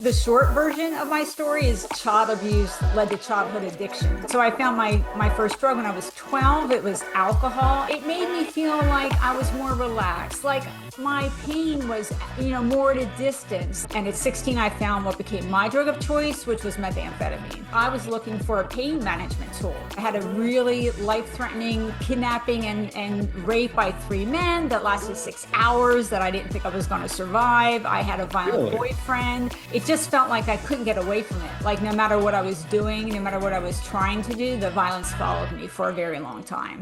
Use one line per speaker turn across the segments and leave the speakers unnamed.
The short version of my story is child abuse led to childhood addiction. So I found my first drug when I was 12. It was alcohol. It made me feel like I was more relaxed, like my pain was, more at a distance. And at 16, I found what became my drug of choice, which was methamphetamine. I was looking for a pain management tool. I had a really life-threatening kidnapping and rape by 3 men that lasted 6 hours that I didn't think I was going to survive. I had a violent boyfriend. It just felt like I couldn't get away from it. Like no matter what I was doing, no matter what I was trying to do, the violence followed me for a very long time.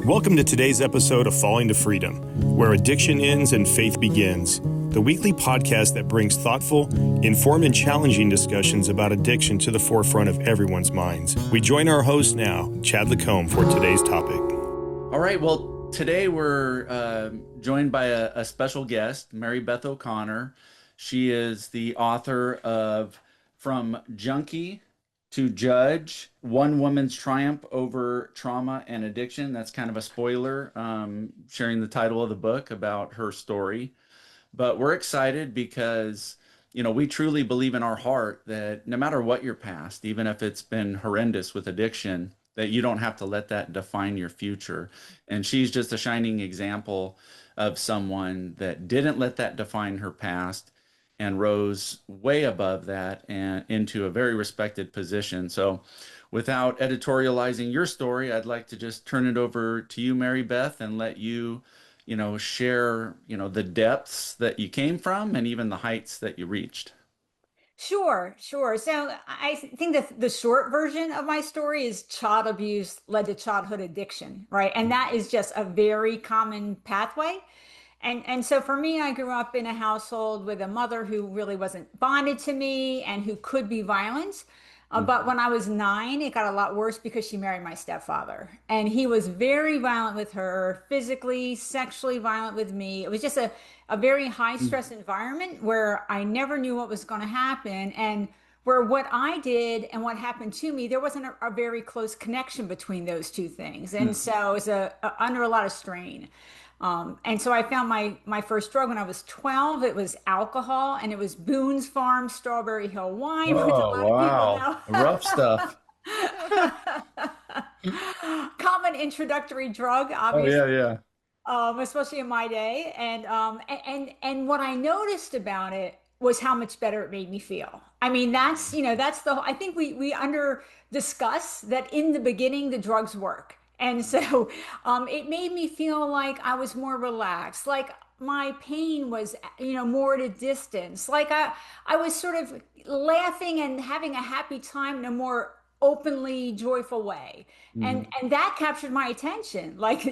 Welcome to today's episode of Falling to Freedom, where addiction ends and faith begins. The weekly podcast that brings thoughtful, informed, and challenging discussions about addiction to the forefront of everyone's minds. We join our host now, Chad LaComb, for today's topic.
All right, well, today we're joined by a special guest, Mary Beth O'Connor. She is the author of From Junkie to Judge, One Woman's Triumph Over Trauma and Addiction. That's kind of a spoiler, sharing the title of the book about her story. But we're excited because, we truly believe in our heart that no matter what your past, even if it's been horrendous with addiction, that you don't have to let that define your future. And she's just a shining example of someone that didn't let that define her past and rose way above that and into a very respected position. So without editorializing your story, I'd like to just turn it over to you, Mary Beth, and let you, share, the depths that you came from and even the heights that you reached.
Sure. So I think that the short version of my story is child abuse led to childhood addiction, right? And that is just a very common pathway. And so for me, I grew up in a household with a mother who really wasn't bonded to me and who could be violent. But when I was 9, it got a lot worse because she married my stepfather. And he was very violent with her, physically, sexually violent with me. It was just a very high stress environment where I never knew what was going to happen. And where what I did and what happened to me, there wasn't a very close connection between those two things. And so it was under a lot of strain. And so I found my first drug when I was 12. It was alcohol, and it was Boone's Farm Strawberry Hill wine, which a lot of people know.
Rough stuff.
Common introductory drug, obviously.
Yeah.
Especially in my day. And what I noticed about it was how much better it made me feel. I mean, that's I think we under discuss that in the beginning, the drugs work. And so it made me feel like I was more relaxed, like my pain was, more at a distance, like I was sort of laughing and having a happy time in a more openly joyful way. And that captured my attention. Like,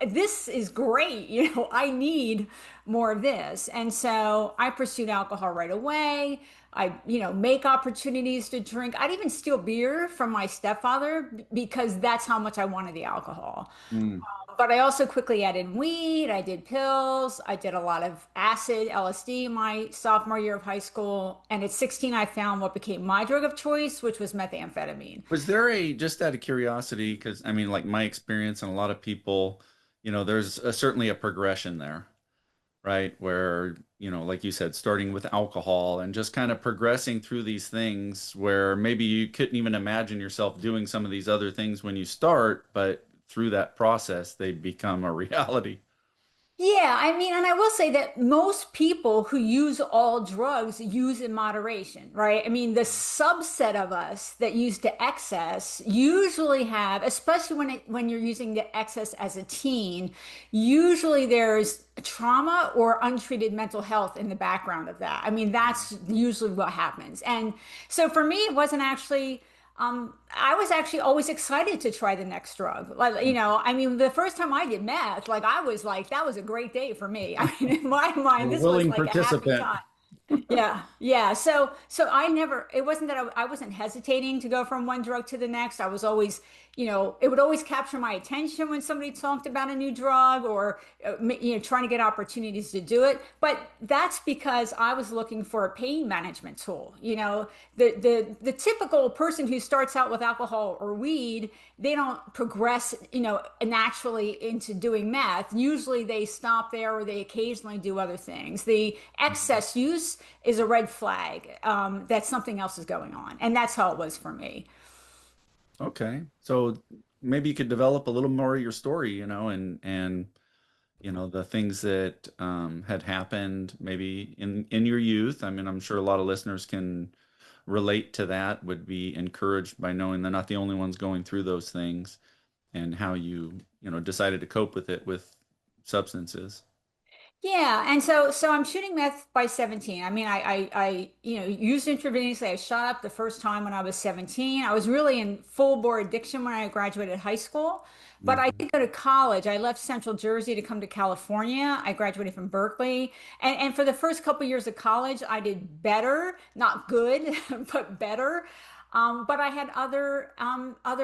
this is great. I need more of this. And so I pursued alcohol right away. I, make opportunities to drink. I'd even steal beer from my stepfather because that's how much I wanted the alcohol. But I also quickly added weed. I did pills. I did a lot of acid, LSD my sophomore year of high school. And at 16, I found what became my drug of choice, which was methamphetamine.
Was there just out of curiosity, because I mean, like my experience and a lot of people, there's certainly a progression there, right? Where, like you said, starting with alcohol and just kind of progressing through these things where maybe you couldn't even imagine yourself doing some of these other things when you start, but through that process, they become a reality.
Yeah, I mean, and I will say that most people who use all drugs use in moderation, right? I mean, the subset of us that use to excess usually have, especially when you're using the excess as a teen, usually there's trauma or untreated mental health in the background of that. I mean, that's usually what happens. And so for me, it wasn't actually I was actually always excited to try the next drug. Like, I mean, the first time I did meth, like I was like, that was a great day for me. I mean, in my mind, this was like a happy time. Yeah. So it wasn't that I wasn't hesitating to go from one drug to the next. I was always, it would always capture my attention when somebody talked about a new drug or, trying to get opportunities to do it. But that's because I was looking for a pain management tool. The typical person who starts out with alcohol or weed, they don't progress, naturally into doing meth. Usually they stop there or they occasionally do other things. The excess use is a red flag, that something else is going on. And that's how it was for me.
Okay. So maybe you could develop a little more of your story, and the things that had happened maybe in your youth. I mean, I'm sure a lot of listeners can relate to that, would be encouraged by knowing they're not the only ones going through those things, and how you decided to cope with it with substances.
Yeah, and so I'm shooting meth by 17. I mean, I used intravenously. I shot up the first time when I was 17. I was really in full bore addiction when I graduated high school, but I
Mhm.
did go to college. I left Central Jersey to come to California. I graduated from Berkeley, and for the first couple years of college, I did better, not good, but better. But I had other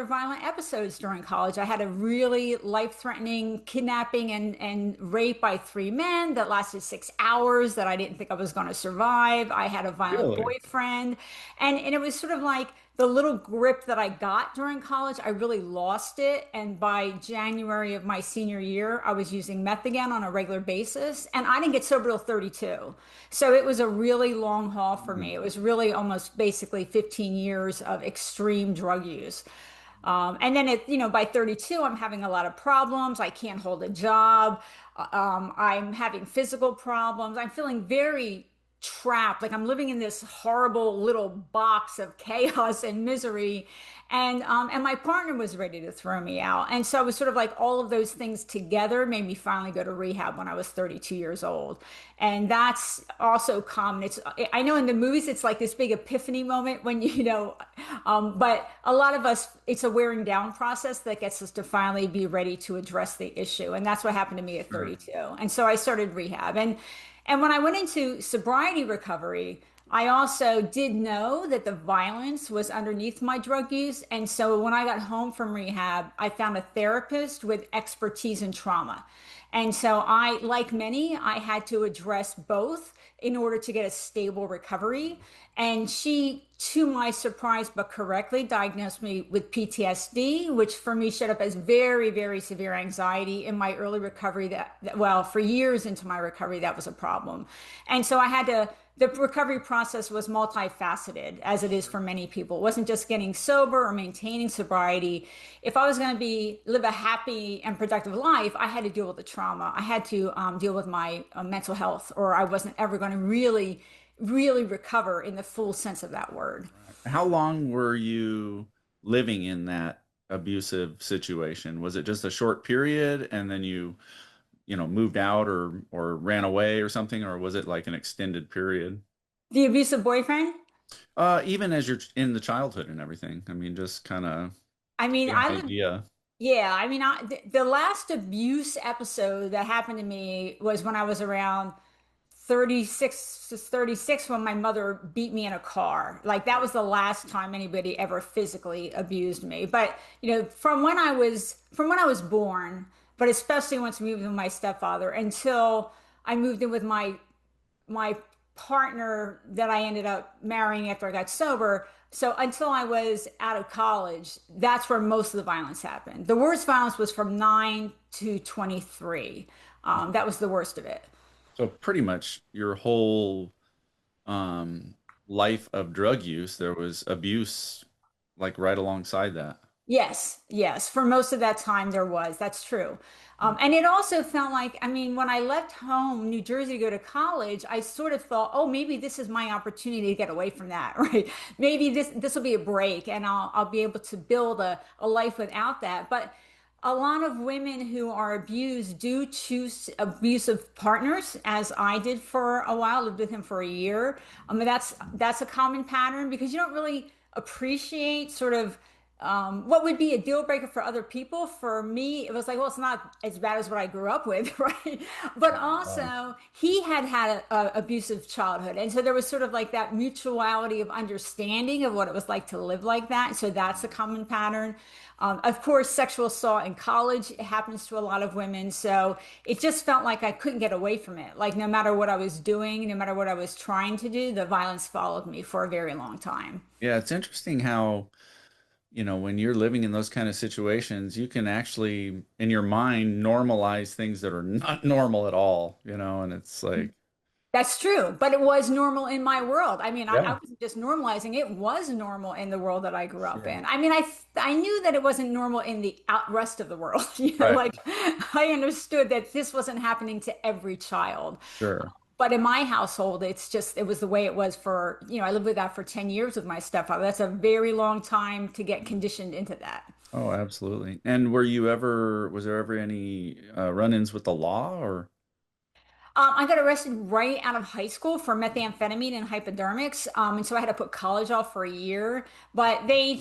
violent episodes during college. I had a really life-threatening kidnapping and rape by three men that lasted 6 hours that I didn't think I was going to survive. I had a violent
Really?
boyfriend, and it was sort of like the little grip that I got during college, I really lost it. And by January of my senior year, I was using meth again on a regular basis. And I didn't get sober till 32. So it was a really long haul for me.
Mhm.
It was really almost basically 15 years of extreme drug use. And then by 32, I'm having a lot of problems. I can't hold a job. I'm having physical problems. I'm feeling very trapped. Like I'm living in this horrible little box of chaos and misery. And my partner was ready to throw me out. And so it was sort of like all of those things together made me finally go to rehab when I was 32 years old. And that's also common. I know in the movies it's like this big epiphany moment when but a lot of us, it's a wearing down process that gets us to finally be ready to address the issue. And that's what happened to me at
Sure.
32. And so I started rehab. And when I went into sobriety recovery, I also did know that the violence was underneath my drug use. And so when I got home from rehab, I found a therapist with expertise in trauma. And so like many, I had to address both in order to get a stable recovery. And she, to my surprise, but correctly diagnosed me with PTSD, which for me showed up as very, very severe anxiety in my early recovery well, for years into my recovery, that was a problem. And so the recovery process was multifaceted, as it is for many people. It wasn't just getting sober or maintaining sobriety. If I was going to live a happy and productive life, I had to deal with the trauma. I had to deal with my mental health, or I wasn't ever going to really, really recover in the full sense of that word.
How long were you living in that abusive situation? Was it just a short period and then you moved out or ran away or something, or was it like an extended period?
The abusive boyfriend.
Even as you're in the childhood and everything. I mean, just kind of
I mean,
get an
I lived.
idea.
Yeah, I mean, the last abuse episode that happened to me was when I was around 36 to 36 when my mother beat me in a car. Like that was the last time anybody ever physically abused me. But, from when I was born, but especially once I moved in with my stepfather until I moved in with my partner that I ended up marrying after I got sober. So until I was out of college, that's where most of the violence happened. The worst violence was from 9 to 23. That was the worst of it.
So pretty much your whole um, life of drug use, there was abuse like right alongside that.
Yes, yes. For most of that time, there was. That's true. And it also felt like, I mean, when I left home, New Jersey to go to college, I sort of thought, oh, maybe this is my opportunity to get away from that, right? Maybe this will be a break, and I'll be able to build a life without that. But a lot of women who are abused do choose abusive partners, as I did for a while, lived with him for a year. That's a common pattern because you don't really appreciate sort of what would be a deal breaker for other people? For me, it was like, well, it's not as bad as what I grew up with, right? But
Wow.
also, he had had a abusive childhood, and so there was sort of like that mutuality of understanding of what it was like to live like that. So that's a common pattern. Of course, sexual assault in college happens to a lot of women, so it just felt like I couldn't get away from it. Like no matter what I was doing, no matter what I was trying to do, the violence followed me for a very long time.
Yeah, it's interesting how, when you're living in those kind of situations, you can actually, in your mind, normalize things that are not normal at all, and it's like,
That's true, but it was normal in my world. I mean, I
yeah,
wasn't just normalizing, it was normal in the world that I grew up
sure.
in. I mean, I knew that it wasn't normal in the rest of the world.
Right.
Like I understood that this wasn't happening to every child.
Sure.
But in my household, it was the way it was I lived with that for 10 years with my stepfather. That's a very long time to get conditioned into that.
Oh, absolutely. And was there ever any run-ins with the law or?
I got arrested right out of high school for methamphetamine and hypodermics, and so I had to put college off for a year. But they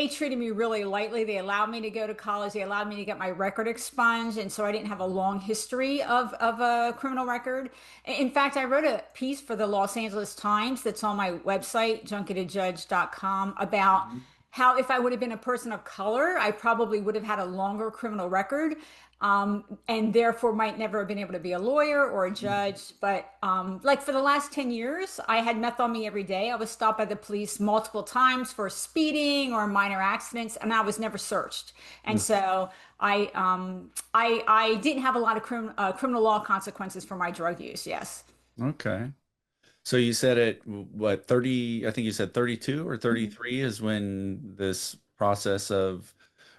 treated me really lightly. They allowed me to go to college. They allowed me to get my record expunged, and so I didn't have a long history of a criminal record. In fact, I wrote a piece for the Los Angeles Times that's on my website, junkietoJudge.com, about
Mhm.
how if I would have been a person of color, I probably would have had a longer criminal record, and therefore might never have been able to be a lawyer or a judge. But like for the last 10 years, I had meth on me every day. I was stopped by the police multiple times for speeding or minor accidents, and I was never searched. And
Mm.
so I didn't have a lot of criminal law consequences for my drug use. Yes.
Okay. So you said what, 30, I think you said 32 or 33 is when this process of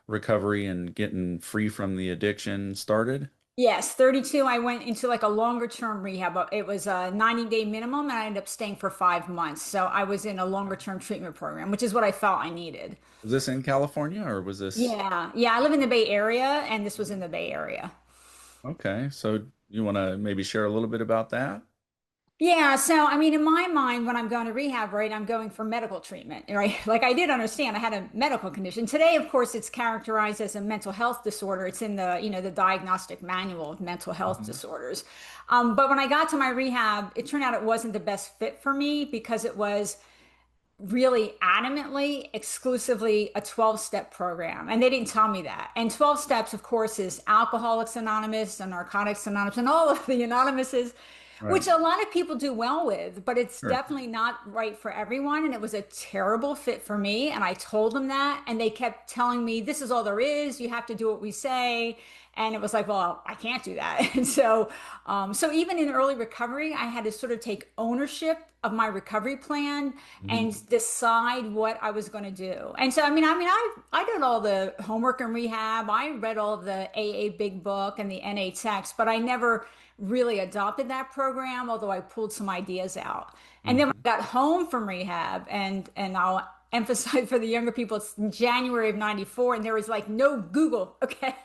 recovery and getting free from the addiction started?
Yes, 32. I went into like a longer term rehab. It was a 90-day minimum, and I ended up staying for 5 months. So I was in a longer term treatment program, which is what I felt I needed.
Was this in California or was this
Yeah. Yeah. I live in the Bay Area, and this was in the Bay Area.
okay? So you want to maybe share a little bit about that?
Yeah, so I mean, in my mind, when I'm going to rehab, right, I'm going for medical treatment, right? Like I did understand I had a medical condition. Today, of course, it's characterized as a mental health disorder. It's in the diagnostic manual of mental health
Mhm.
disorders. But when I got to my rehab, it turned out it wasn't the best fit for me because it was really adamantly, exclusively a 12-step program. And they didn't tell me that. And 12 steps, of course, is Alcoholics Anonymous and Narcotics Anonymous and all of the Anonymouses,
Right.
which a lot of people do well with, but it's
Sure.
definitely not right for everyone. And it was a terrible fit for me. And I told them that. And they kept telling me, this is all there is. You have to do what we say. And it was like, well, I can't do that. And so even in early recovery, I had to sort of take ownership of my recovery plan
Mhm.
and decide what I was going to do. And so, I did all the homework in rehab. I read all of the AA Big Book and the NA text, but I never really adopted that program, although I pulled some ideas out. And then when
Mhm.
I got home from rehab, and I'll emphasize for the younger people, it's in January of '94, and there was like no Google, okay?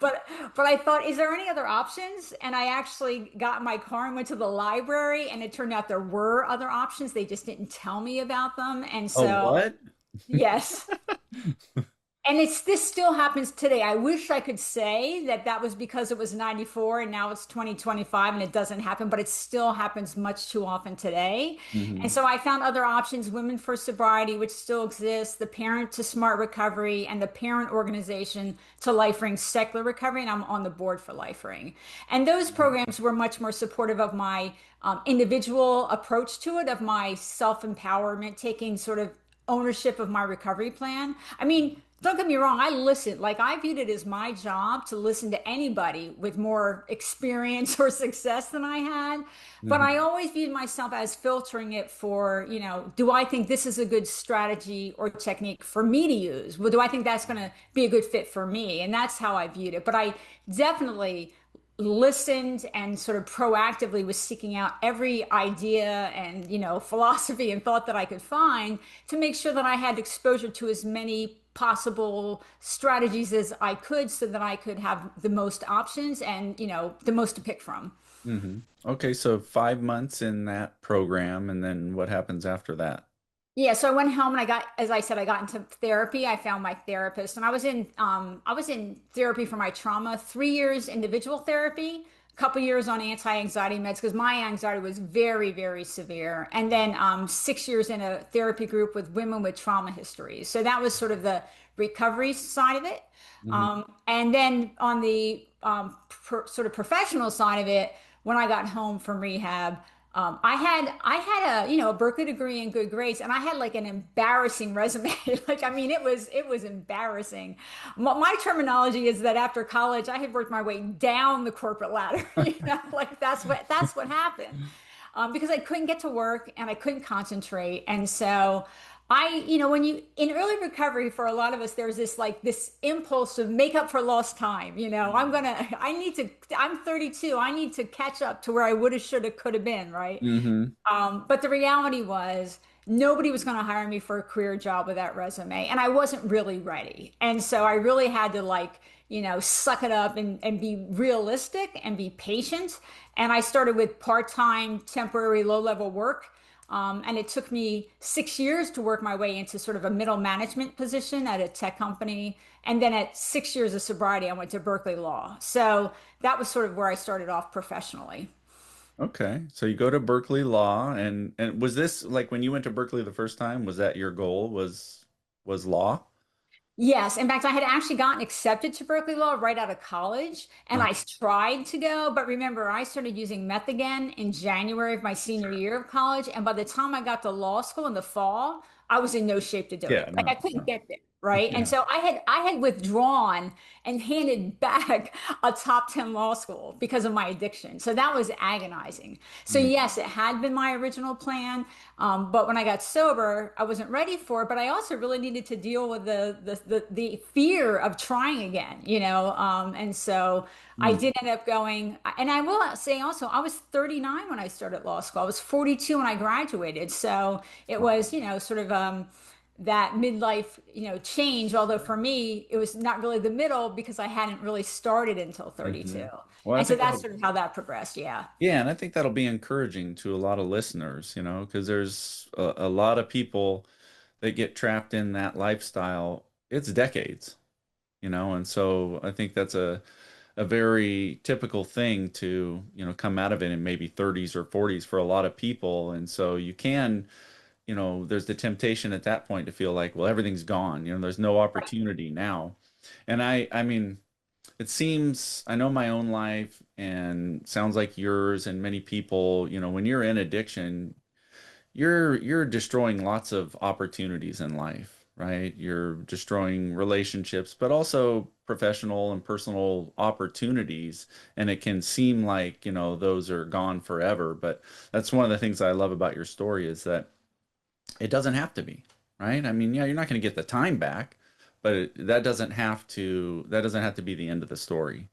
But but I thought, is there any other options? And I actually got in my car and went to the library, and it turned out there were other options. They just didn't tell me about them. And
Oh,
so,
what?
yes. And this still happens today. I wish I could say that that was because it was '94 and now it's 2025 and it doesn't happen, but it still happens much too often today. And
Mhm.
so I found other options, Women for Sobriety, which still exists, the Parent to Smart Recovery, and the parent organization to Life Ring Secular Recovery. And I'm on the board for Life Ring. And those programs were much more supportive of my individual approach to it, of my self-empowerment, taking sort of ownership of my recovery plan. I mean, don't get me wrong, I listened. Like I viewed it as my job to listen to anybody with more experience or success than I had. But I
Mhm.
always viewed myself as filtering it for, do I think this is a good strategy or technique for me to use? Well, do I think that's going to be a good fit for me? And that's how I viewed it. But I definitely listened and sort of proactively was seeking out every idea and philosophy and thought that I could find to make sure that I had exposure to as many possible strategies as I could so that I could have the most options and the most to pick from.
Mhm. Okay, so 5 months in that program, and then what happens after that?
Yeah, so I went home and as I said, I got into therapy. I found my therapist, and I was in therapy for my trauma, 3 years individual therapy, a couple years on anti-anxiety meds because my anxiety was very, very severe, and then 6 years in a therapy group with women with trauma histories. So that was sort of the recovery side of it.
Hmm.
And then on the sort of professional side of it, when I got home from rehab. I had a a Berkeley degree in good grades, and I had like an embarrassing resume. Like I mean, it was embarrassing. My terminology is that after college, I had worked my way down the corporate ladder. Like that's what happened because I couldn't get to work and I couldn't concentrate, and so. When you in early recovery for a lot of us, there's this impulse of make up for lost time. I'm 32. I need to catch up to where I woulda, shoulda, coulda been, right?
Hmm.
But the reality was nobody was going to hire me for a career job with that resume, and I wasn't really ready. And so I really had to suck it up and be realistic and be patient. And I started with part-time, temporary, low-level work. And it took me 6 years to work my way into sort of a middle management position at a tech company. And then at 6 years of sobriety, I went to Berkeley Law. So that was sort of where I started off professionally.
Okay. So you go to Berkeley Law, and was this like when you went to Berkeley the first time, was that your goal was law?
Yes. In fact, I had actually gotten accepted to Berkeley Law right out of college, and
Uh,
I tried to go. But remember, I started using meth again in January of my senior year of college. And by the time I got to law school in the fall, I was in no shape to do
yeah,
it. Like I
no,
couldn't
no.
get there. Right. And
Yeah.
so I had withdrawn and handed back a top 10 law school because of my addiction. So that was agonizing. So
Mm,
yes, it had been my original plan. But when I got sober, I wasn't ready for it. But I also really needed to deal with the fear of trying again. And so I
mm,
did end up going. And I will say also, I was 39 when I started law school. I was 42 when I graduated. So it was, sort of that midlife, change. Although for me, it was not really the middle because I hadn't really started until
hmm.
32.
Well, I
And so
think
that's
that'll
sort of how that progressed. Yeah.
yeah, and I think that'll be encouraging to a lot of listeners, because there's a lot of people that get trapped in that lifestyle. It's decades, and so I think that's a very typical thing to, come out of it in maybe 30s or 40s for a lot of people. And so you can, there's the temptation at that point to feel like, well, everything's gone, there's no opportunity now. And I mean, it seems, I know my own life and sounds like yours and many people, when you're in addiction, you're destroying lots of opportunities in life, right? You're destroying relationships, but also professional and personal opportunities. And it can seem like, those are gone forever. But that's one of the things I love about your story is that it doesn't have to be, right? I mean, yeah, you're not going to get the time back, but that doesn't have to be the end of the story.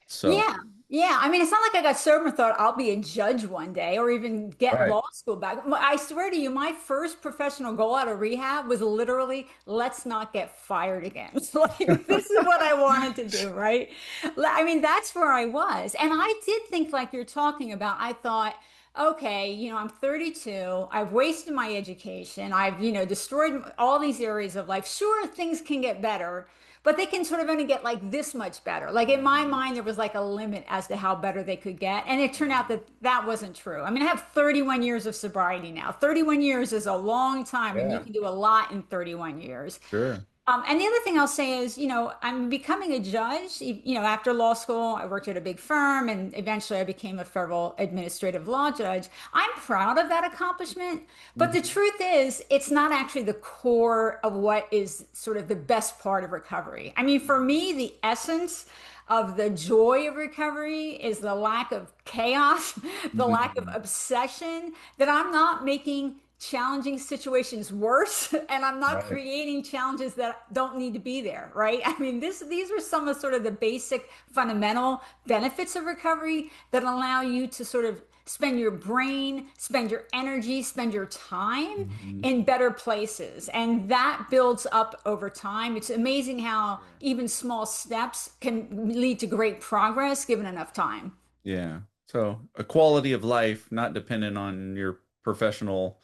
So,
Yeah, yeah. I mean, it's not like I got sober and thought I'll be a judge one day or even get
right.
law school back. I swear to you, my first professional goal out of rehab was literally, let's not get fired again. Like, this is what I wanted to do, right? I mean, that's where I was. And I did think, like you're talking about, I thought, okay, I'm 32. I've wasted my education. I've, destroyed all these areas of life. Sure, things can get better, but they can sort of only get like this much better. Like in my
Mhm.
mind, there was like a limit as to how better they could get. And it turned out that that wasn't true. I mean, I have 31 years of sobriety now. 31 years is a long time, and you
Yeah,
can do a lot in 31 years.
sure.
And the other thing I'll say is, I'm becoming a judge. After law school, I worked at a big firm and eventually I became a federal administrative law judge. I'm proud of that accomplishment. But the
Mhm.
truth is, it's not actually the core of what is sort of the best part of recovery. I mean, for me, the essence of the joy of recovery is the lack of chaos, the lack of
Mhm.
obsession, that I'm not making challenging situations worse and I'm not
Right.
creating challenges that don't need to be there, right? I mean, these are some of sort of the basic fundamental benefits of recovery that allow you to sort of spend your brain, spend your energy, spend your time
Mhm.
in better places. And that builds up over time. It's amazing how
Sure.
even small steps can lead to great progress given enough time.
Yeah. So a quality of life not dependent on your professional,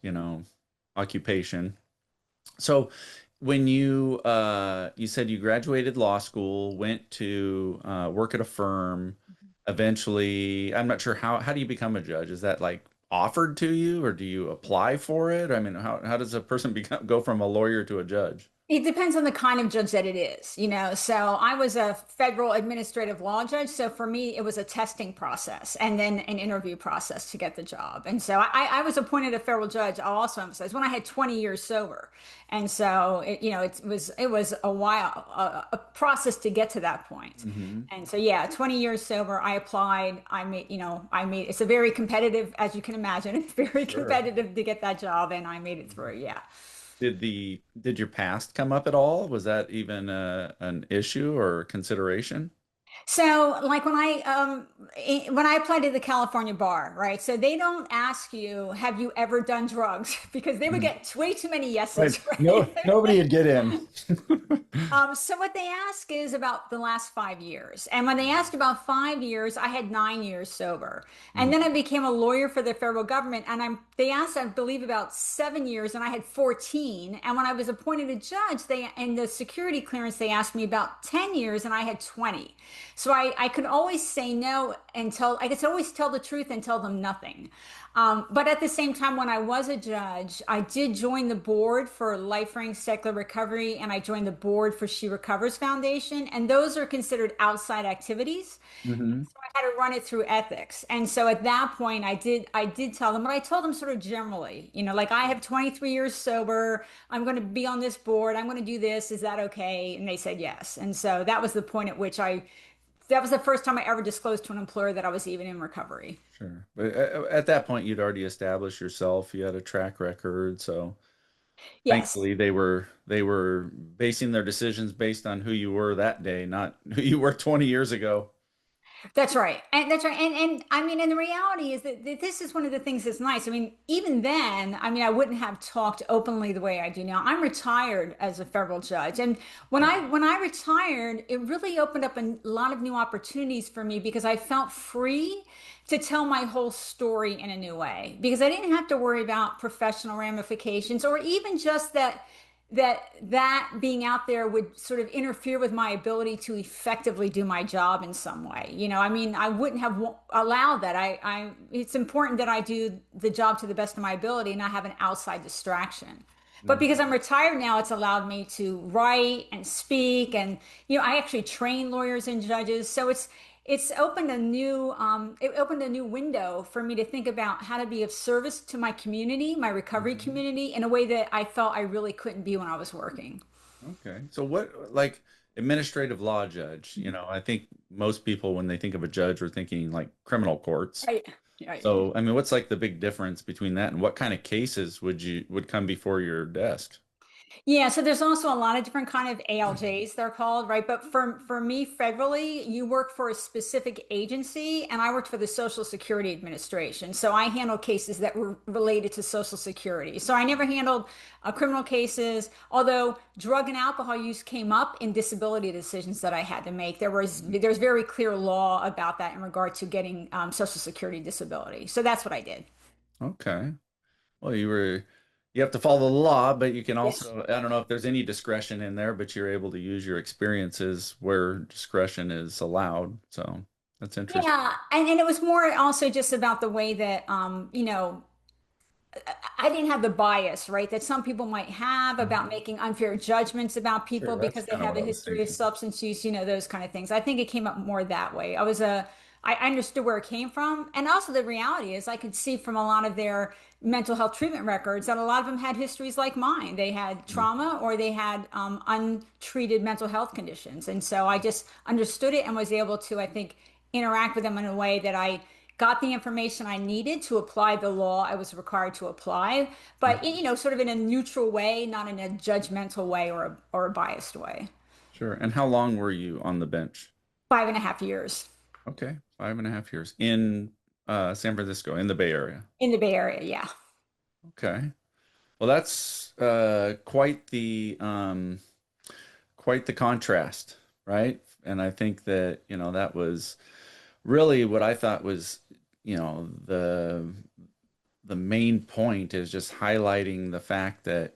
you know, occupation. So when you said you graduated law school, went to work at a firm, eventually, I'm not sure how do you become a judge? Is that like offered to you, or do you apply for it? I mean, how does a person go from a lawyer to a judge?
It depends on the kind of judge that it is, you know. So I was a federal administrative law judge. So for me, it was a testing process and then an interview process to get the job. And so I was appointed a federal judge, I'll also emphasize, when I had 20 years sober. And so it was a while, a process to get to that point.
Hmm.
And so yeah, 20 years sober, I applied. It's a very competitive, as you can imagine, it's very
Sure.
competitive to get that job, and I made it through. Yeah.
Did your past come up at all? Was that even an issue or consideration?
So, like when I applied to the California bar, right? So they don't ask you, have you ever done drugs? Because they would
Mhm.
get way too many yeses,
Right.
right?
No, nobody would get in.
So what they ask is about the last 5 years. And when they asked about 5 years, I had 9 years sober. And then I
Mhm.
became a lawyer for the federal government. And they asked, I believe, about 7 years, and I had 14. And when I was appointed a judge, in the security clearance, they asked me about 10 years, and I had 20. So I could always say no until I could always tell the truth and tell them nothing. But at the same time, when I was a judge, I did join the board for Life Ring Secular Recovery, and I joined the board for She Recovers Foundation, and those are considered outside activities.
Hmm.
So I had to run it through ethics. And so at that point, I did tell them, but I told them sort of generally, like I have 23 years sober. I'm going to be on this board. I'm going to do this. Is that okay? And they said yes. And so that was the point at which that was the first time I ever disclosed to an employer that I was even in recovery.
Sure. But at that point, you'd already established yourself. You had a track record, so
Yes.
thankfully they were basing their decisions based on who you were that day, not who you were 20 years ago.
That's right. And that's right. And I mean, and the reality is that this is one of the things that's nice. I mean, even then, I mean, I wouldn't have talked openly the way I do now. I'm retired as a federal judge. And when I retired, it really opened up a lot of new opportunities for me because I felt free to tell my whole story in a new way because I didn't have to worry about professional ramifications or even just that being out there would sort of interfere with my ability to effectively do my job in some way. I mean, I wouldn't have allowed that. It's important that I do the job to the best of my ability and not have an outside distraction. But because I'm retired now, it's allowed me to write and speak, and I actually train lawyers and judges. So it opened a new window for me to think about how to be of service to my community, my recovery
Mhm.
community, in a way that I felt I really couldn't be when I was working.
Okay. So what, like administrative law judge, I think most people when they think of a judge are thinking like criminal courts.
Right. Right.
So, I mean, what's like the big difference between that and what kind of cases would come before your desk?
Yeah, so there's also a lot of different kind of ALJs they're called, right? But for me, federally, you work for a specific agency, and I worked for the Social Security Administration. So I handled cases that were related to Social Security. So I never handled criminal cases, although drug and alcohol use came up in disability decisions that I had to make. There's very clear law about that in regard to getting Social Security disability. So that's what I did.
Okay. Well, you have to follow the law, but you can
Yes.
also, I don't know if there's any discretion in there, but you're able to use your experiences where discretion is allowed. So that's interesting.
Yeah, and it was more also just about the way that I didn't have the bias, right, that some people might have about
Mhm.
making unfair judgments about people
Sure, that's
because they
kind of
have
what
a
I was
history of
thinking.
substance use, those kind of things. I think it came up more that way. I understood where it came from. And also the reality is I could see from a lot of their mental health treatment records that a lot of them had histories like mine. They had trauma or they had untreated mental health conditions. And so I just understood it and was able to, I think, interact with them in a way that I got the information I needed to apply the law I was required to apply, but
Mhm.
sort of in a neutral way, not in a judgmental way or a biased way.
Sure. And how long were you on the bench?
5.5 years
Okay, 5.5 years in San Francisco, in the Bay Area.
in the Bay Area. Yeah.
Okay. Well, that's quite the contrast, right? And I think that, that was really what I thought was, the the main point is just highlighting the fact that,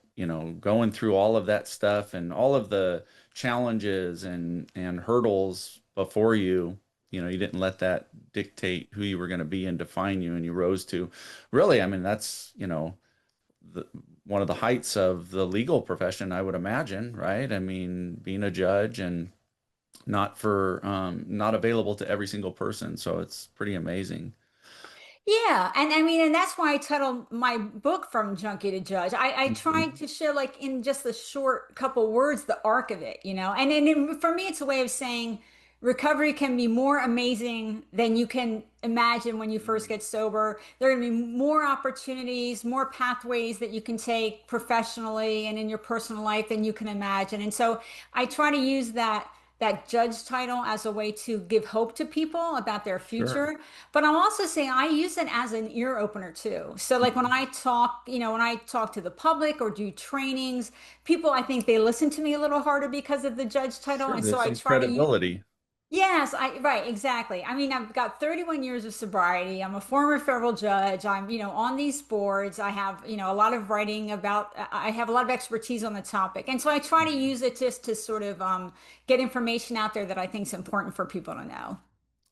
going through all of that stuff and all of the challenges and hurdles before you, you didn't let that dictate who you were going to be and define you, and you rose to really, I mean, that's, the, one of the heights of the legal profession, I would imagine, right? I mean, being a judge and not available to every single person, so it's pretty amazing.
Yeah, and I mean, and that's why I titled my book From Junkie to Judge. I tried
Mhm.
to share, like, in just a short couple words, the arc of it, and for me, it's a way of saying recovery can be more amazing than you can imagine when you first get sober. There are going to be more opportunities, more pathways that you can take professionally and in your personal life than you can imagine. And so I try to use that judge title as a way to give hope to people about their
Sure.
future. But I'll also say I use it as an ear opener too. So like when I talk, when I talk to the public or do trainings, people, I think they listen to me a little harder because of the judge title.
Sure,
And so
there's
I
some
try to use,
credibility.
yes, right, exactly. I mean, I've got 31 years of sobriety. I'm a former federal judge. I'm, on these boards. I have, a lot of writing about, I have a lot of expertise on the topic. And so I try to
Mhm.
use it just to sort of get information out there that I think is important for people to know.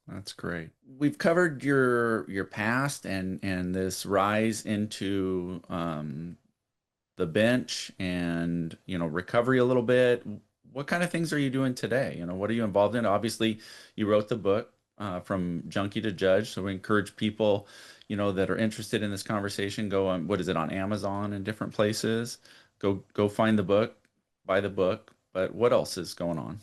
That's great. We've covered your past and this rise into the bench and recovery a little bit. What kind of things are you doing today? What are you involved in? Obviously, you wrote the book From Junkie to Judge, so we encourage people that are interested in this conversation, go on, what is it, on Amazon and different places. Go find the book, buy the book. But what else is going on?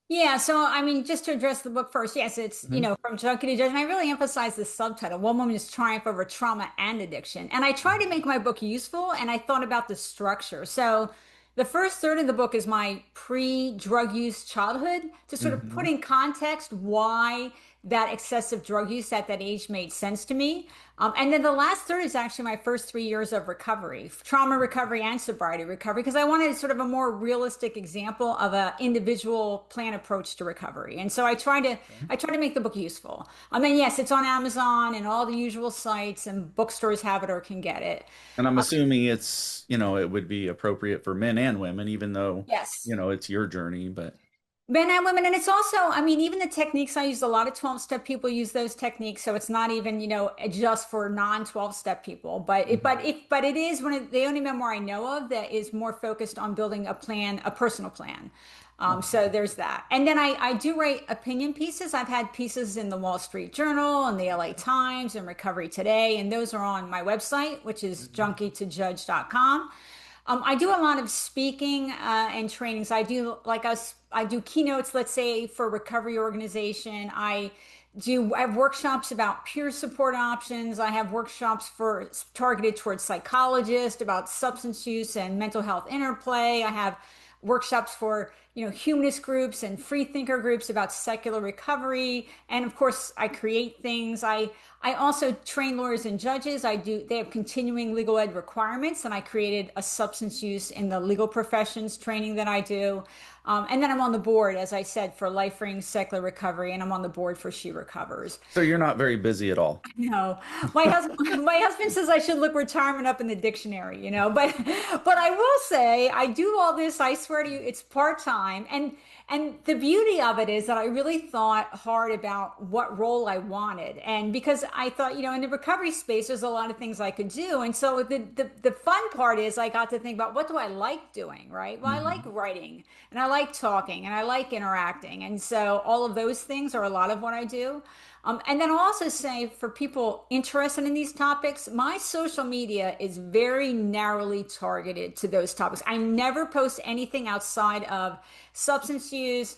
Yeah, so I mean, just to address the book first, yes, it's,
Mhm.
from junkie to judge, and I really emphasize the subtitle, One Woman's Triumph Over Trauma and Addiction. And I try to make my book useful, and I thought about the structure. So the first third of the book is my pre-drug use childhood to sort of put
Mhm.
in context why that excessive drug use at that age made sense to me. And then the last third is actually my first 3 years of recovery, trauma recovery and sobriety recovery, because I wanted sort of a more realistic example of an individual plan approach to recovery. And so
Okay.
I try to make the book useful. And yes, it's on Amazon and all the usual sites, and bookstores have it or can get it.
And I'm assuming it would be appropriate for men and women, even though,
Yes.
it's your journey, but
Men and women, and it's also, I mean, even the techniques I use, a lot of 12-step people use those techniques, so it's not even, just for non-12-step people.
Mhm.
But it is the only memoir I know of that is more focused on building a plan, a personal plan.
Okay.
So there's that. And then I do write opinion pieces. I've had pieces in the Wall Street Journal and the LA Times and Recovery Today, and those are on my website, which is
Mhm.
junkie2judge.com. I do a lot of speaking and trainings. I do keynotes, let's say, for recovery organization. I have workshops about peer support options. I have workshops for targeted towards psychologists about substance use and mental health interplay. I have workshops for, humanist groups and free thinker groups about secular recovery. And of course, I create things. I also train lawyers and judges. They have continuing legal ed requirements, and I created a substance use in the legal professions training that I do. And then I'm on the board, as I said, for Life Ring Secular Recovery, and I'm on the board for She Recovers.
So you're not very busy at all.
No, my husband says I should look retirement up in the dictionary, but I will say I do all this. I swear to you, it's part-time, and the beauty of it is that I really thought hard about what role I wanted, and because I thought, in the recovery space, there's a lot of things I could do, and so the fun part is I got to think about what do I like doing, right? Well, I like
Mhm.
writing, and I like talking, and I like interacting, and so all of those things are a lot of what I do. And then I'll also say for people interested in these topics, my social media is very narrowly targeted to those topics. I never post anything outside of substance use,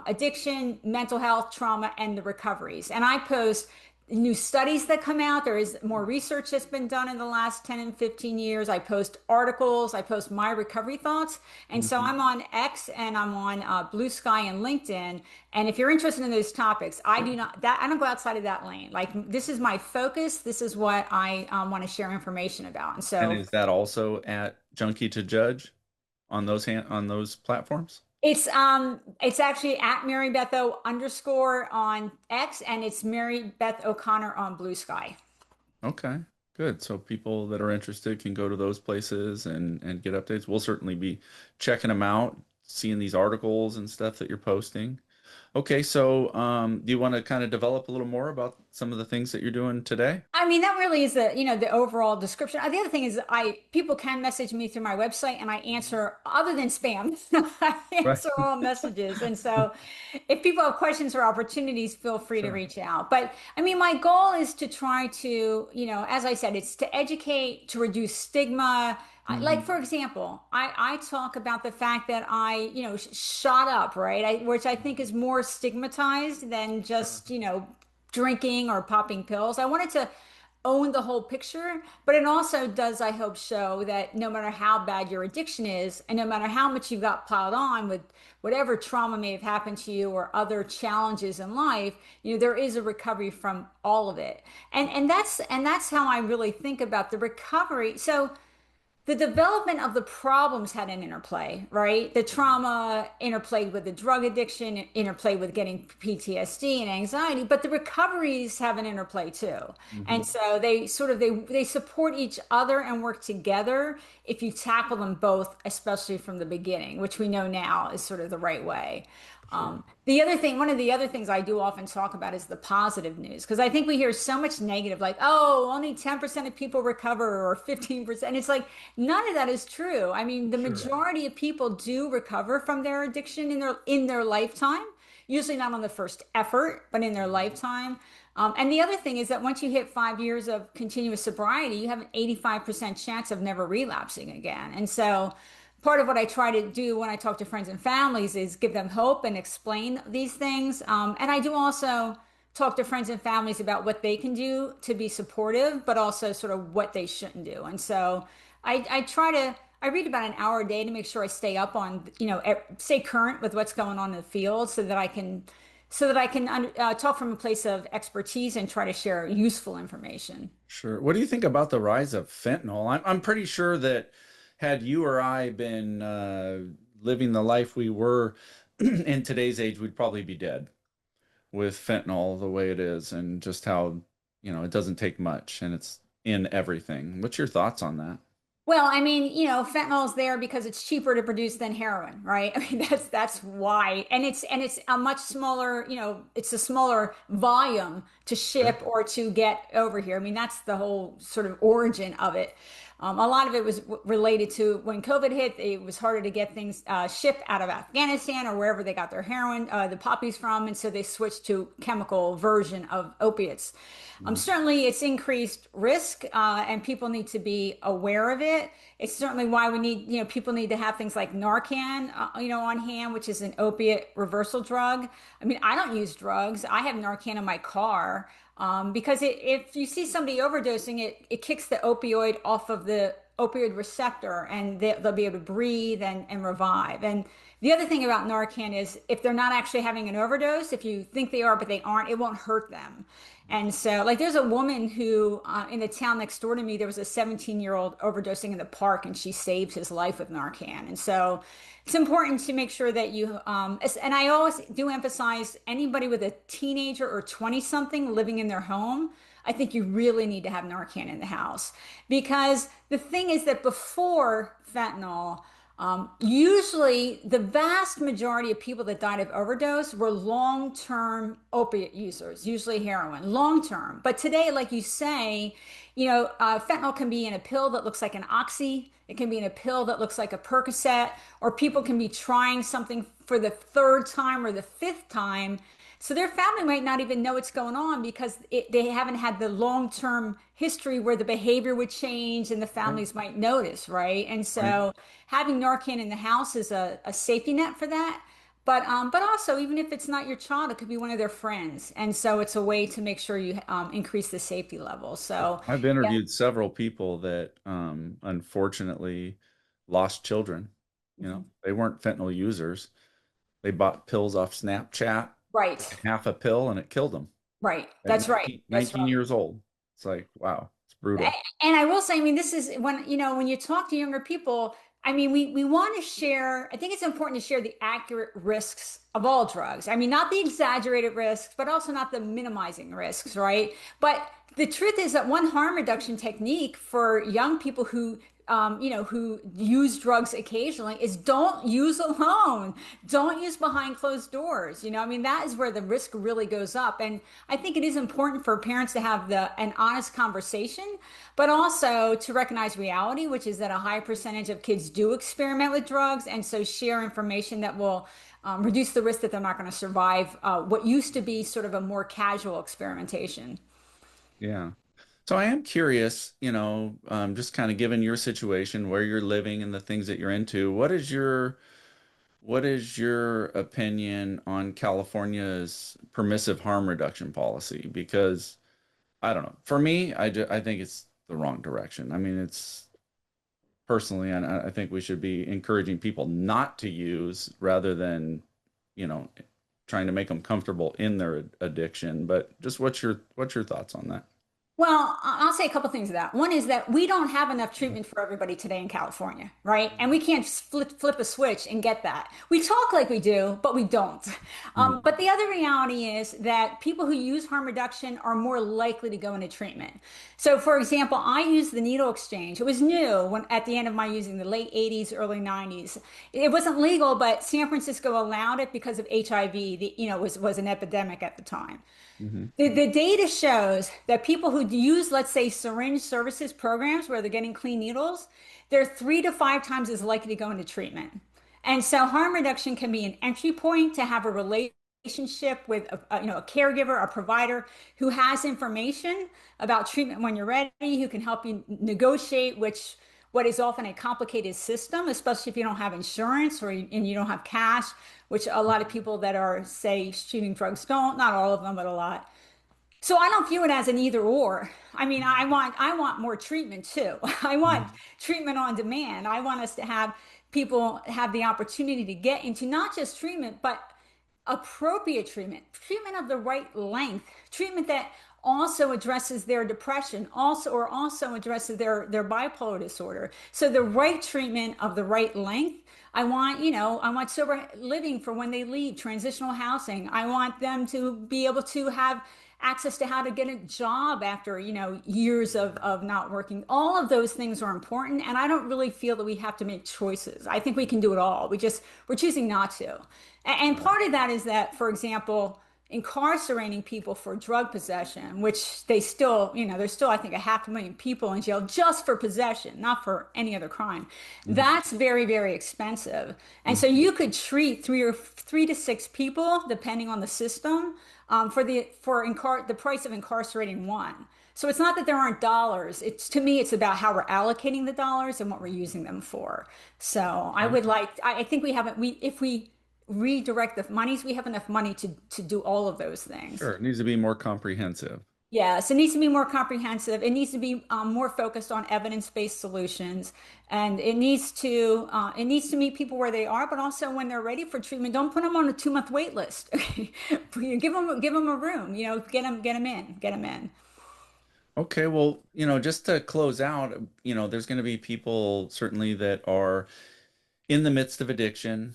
addiction, mental health, trauma, and the recoveries. And I post new studies that come out. There is more research that's been done in the last 10 and 15 years. I post articles, I post my recovery thoughts. And so I'm
Mhm.
on X and I'm on Blue Sky and LinkedIn. And if you're interested in those topics, I don't go outside of that lane. Like this is my focus. This is what I want to share information about. And
And
so
is that also at Junkie to Judge on those platforms?
it's actually at Mary Beth O _ on X, and it's Mary Beth O'Connor on Blue Sky.
Okay. Good. So people that are interested can go to those places and get updates. We'll certainly be checking them out, seeing these articles and stuff that you're posting. Okay, so do you want to kind of develop a little more about some of the things that you're doing today?
I mean, that really is the overall description. The other thing is people can message me through my website and I answer other than spam. I
Right.
answer all messages. And so if people have questions or opportunities, feel free to
Sure.
reach out. But I mean, my goal is to try to, as I said, it's to educate, to reduce stigma. Like,
Hmm.
for example, I talk about the fact that shot up, right? Which I think is more stigmatized than
Sure.
just, drinking or popping pills. I wanted to own the whole picture, but it also does, I hope, show that no matter how bad your addiction is, and no matter how much you've got piled on with whatever trauma may have happened to you or other challenges in life, there is a recovery from all of it. And that's how I really think about the recovery. So the development of the problems had an interplay, right? The trauma interplayed with the drug addiction, interplayed with getting PTSD and anxiety, but the recoveries have an interplay too. And
Hmm.
so they support each other and work together if you tackle them both, especially from the beginning, which we know now is sort of the right way.
Sure.
One of the other things I do often talk about is the positive news, because I think we hear so much negative, like, oh, only 10% of people recover or 15%. It's like, none of that is true. I mean, the
Sure.
majority of people do recover from their addiction in their lifetime, usually not on the first effort, but in their
Mhm.
lifetime. And the other thing is that once you hit 5 years of continuous sobriety, you have an 85% chance of never relapsing again. And so part of what I try to do when I talk to friends and families is give them hope and explain these things. And I do also talk to friends and families about what they can do to be supportive, but also sort of what they shouldn't do. And so I read about an hour a day to make sure I stay up on, stay current with what's going on in the field so that I can talk from a place of expertise and try to share useful information.
Sure. What do you think about the rise of fentanyl? I'm pretty sure that had you or I been living the life we were in today's age, we'd probably be dead with fentanyl the way it is and just how, it doesn't take much and it's in everything. What's your thoughts on that?
Well, I mean, fentanyl is there because it's cheaper to produce than heroin, right? I mean, that's why. And it's a much smaller, it's a smaller volume to
Sure.
ship or to get over here. I mean, that's the whole sort of origin of it. A lot of it was related to when COVID hit, it was harder to get things shipped out of Afghanistan or wherever they got their heroin, the poppies from. And so they switched to chemical version of opiates.
Mhm.
Certainly, it's increased risk, and people need to be aware of it. It's certainly why we need, people need to have things like Narcan, on hand, which is an opiate reversal drug. I mean, I don't use drugs. I have Narcan in my car, because if you see somebody overdosing, it kicks the opioid off of the opioid receptor, and they'll be able to breathe and revive. And the other thing about Narcan is if they're not actually having an overdose, if you think they are, but they aren't, it won't hurt them. And so, like, there's a woman who, in the town next door to me, there was a 17-year-old overdosing in the park, and she saved his life with Narcan. And so, it's important to make sure that and I always do emphasize anybody with a teenager or 20 something living in their home. I think you really need to have Narcan in the house because the thing is that before fentanyl, usually, the vast majority of people that died of overdose were long-term opiate users, usually heroin, long-term. But today, like you say, fentanyl can be in a pill that looks like an oxy. It can be in a pill that looks like a Percocet, or people can be trying something for the third time or the fifth time. So their family might not even know what's going on because they haven't had the long-term history where the behavior would change and the
Right.
families might notice, right? And
Right.
so having Narcan in the house is a safety net for that. But also, even if it's not your child, it could be one of their friends. And so it's a way to make sure you increase the safety level. So,
I've
yeah,
interviewed several people that unfortunately lost children.
mhm.
They weren't fentanyl users. They bought pills off Snapchat,
Right,
took half a pill, and it killed them
right.
at
That's right. That's
19
right.
years old. It's like, wow, it's brutal.
And I will say, I mean, this is when you talk to younger people, I mean, we want to share, I think it's important to share the accurate risks of all drugs. I mean, not the exaggerated risks, but also not the minimizing risks, right? But The truth is that one harm reduction technique for young people who, who use drugs occasionally is don't use alone. Don't use behind closed doors. I mean, that is where the risk really goes up. And I think it is important for parents to have an honest conversation, but also to recognize reality, which is that a high percentage of kids do experiment with drugs. And so share information that will reduce the risk that they're not going to survive what used to be sort of a more casual experimentation.
Yeah. So I am curious, just kind of given your situation, where you're living and the things that you're into, what is your opinion on California's permissive harm reduction policy? Because I don't know. For me, I think it's the wrong direction. I mean, it's personally, and I think we should be encouraging people not to use rather than, you know, trying to make them comfortable in their addiction. But just what's your thoughts on that?
Well, I'll say a couple things to that. One is that we don't have enough treatment for everybody today in California, right? And we can't flip a switch and get that. We talk like we do, but we don't.
Mhm.
But the other reality is that people who use harm reduction are more likely to go into treatment. So, for example, I used the needle exchange. It was new when at the end of my using the late 80s, early 90s. It wasn't legal, but San Francisco allowed it because of HIV. Was an epidemic at the time.
Mhm.
The data shows that people who use, let's say, syringe services programs where they're getting clean needles, they're 3 to 5 times as likely to go into treatment. And so harm reduction can be an entry point to have a relationship with a caregiver, a provider who has information about treatment when you're ready, who can help you negotiate what is often a complicated system, especially if you don't have insurance and you don't have cash, which a lot of people that are, say, shooting drugs don't, not all of them, but a lot. So I don't view it as an either or. I mean, I want more treatment too. I want
Mhm.
treatment on demand. I want us to have people have the opportunity to get into not just treatment, but appropriate treatment, treatment of the right length, treatment that also addresses their depression, also addresses their bipolar disorder. So the right treatment of the right length. I want sober living for when they leave, transitional housing. I want them to be able to have access to how to get a job after, years of not working. All of those things are important. And I don't really feel that we have to make choices. I think we can do it all. We're choosing not to. And
Right.
part of that is that, for example, incarcerating people for drug possession, which they still, there's still, I think, a 500,000 people in jail just for possession, not for any other crime.
Mhm.
That's very, very expensive. And so
Mhm.
you could treat 3 to 6 people, depending on the system, the price of incarcerating one. So it's not that there aren't dollars. It's to me, it's about how we're allocating the dollars and what we're using them for. So
Okay.
I think we haven't, if we redirect the monies, we have enough money to do all of those things.
Sure. It needs to be more comprehensive.
Yes, it needs to be more comprehensive. It needs to be more focused on evidence-based solutions, and it needs to meet people where they are, but also when they're ready for treatment. Don't put them on a 2 month wait list. Give them a room. Get them in.
Okay, well, just to close out, there's going to be people certainly that are in the midst of addiction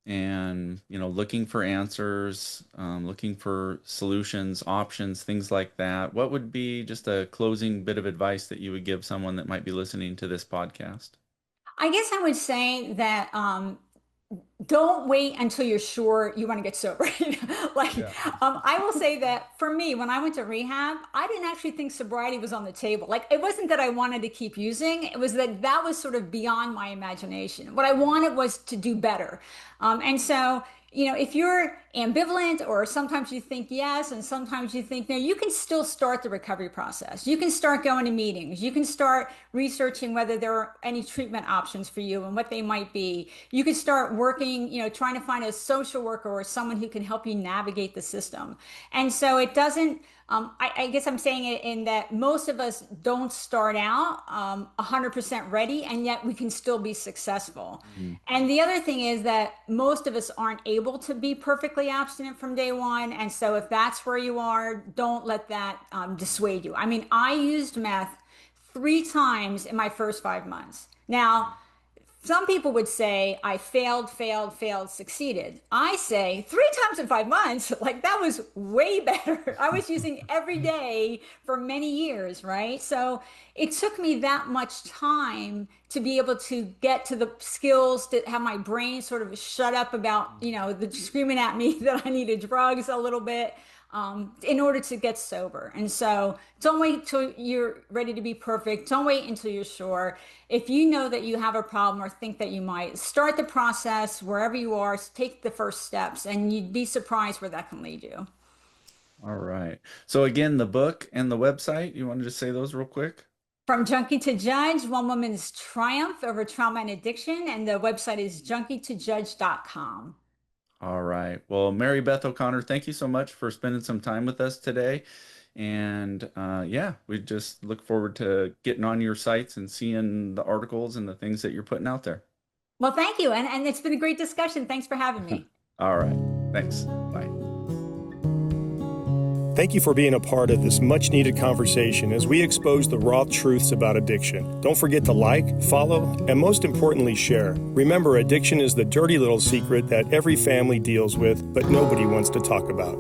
and, looking for answers, looking for solutions, options, things like that. What would be just a closing bit of advice that you would give someone that might be listening to this podcast?
I guess I would say that don't wait until you're sure you want to get sober. Like,
Yeah.
I will say that for me, when I went to rehab, I didn't actually think sobriety was on the table. Like, it wasn't that I wanted to keep using, it was that was sort of beyond my imagination. What I wanted was to do better. And so, if you're ambivalent or sometimes you think yes and sometimes you think no, you can still start the recovery process. You can start going to meetings. You can start researching whether there are any treatment options for you and what they might be. You can start working, trying to find a social worker or someone who can help you navigate the system. And so it doesn't, I guess I'm saying it in that most of us don't start out 100% ready, and yet we can still be successful.
Mhm.
And the other thing is that most of us aren't able to be perfectly abstinent from day one. And so if that's where you are, don't let that dissuade you. I mean, I used meth 3 times in my first 5 months. Now, Some people would say I failed, failed, failed, succeeded. I say 3 times in 5 months, like that was way better. I was using every day for many years, right? So it took me that much time to be able to get to the skills to have my brain sort of shut up about, the screaming at me that I needed drugs a little bit in order to get sober. And so don't wait till you're ready to be perfect. Don't wait until you're sure. If you know that you have a problem or think that you might, start the process wherever you are, take the first steps, and you'd be surprised where that can lead you.
All right. So again, the book and the website, you want to just say those real quick?
From Junkie to Judge, One Woman's Triumph Over Trauma and Addiction, and the website is junkietojudge.com.
All right. Well, Mary Beth O'Connor, thank you so much for spending some time with us today. And yeah, we just look forward to getting on your sites and seeing the articles and the things that you're putting out there.
Well, thank you. And it's been a great discussion. Thanks for having me.
All right. Thanks. Bye.
Thank you for being a part of this much needed conversation as we expose the raw truths about addiction. Don't forget to like, follow, and most importantly, share. Remember, addiction is the dirty little secret that every family deals with, but nobody wants to talk about.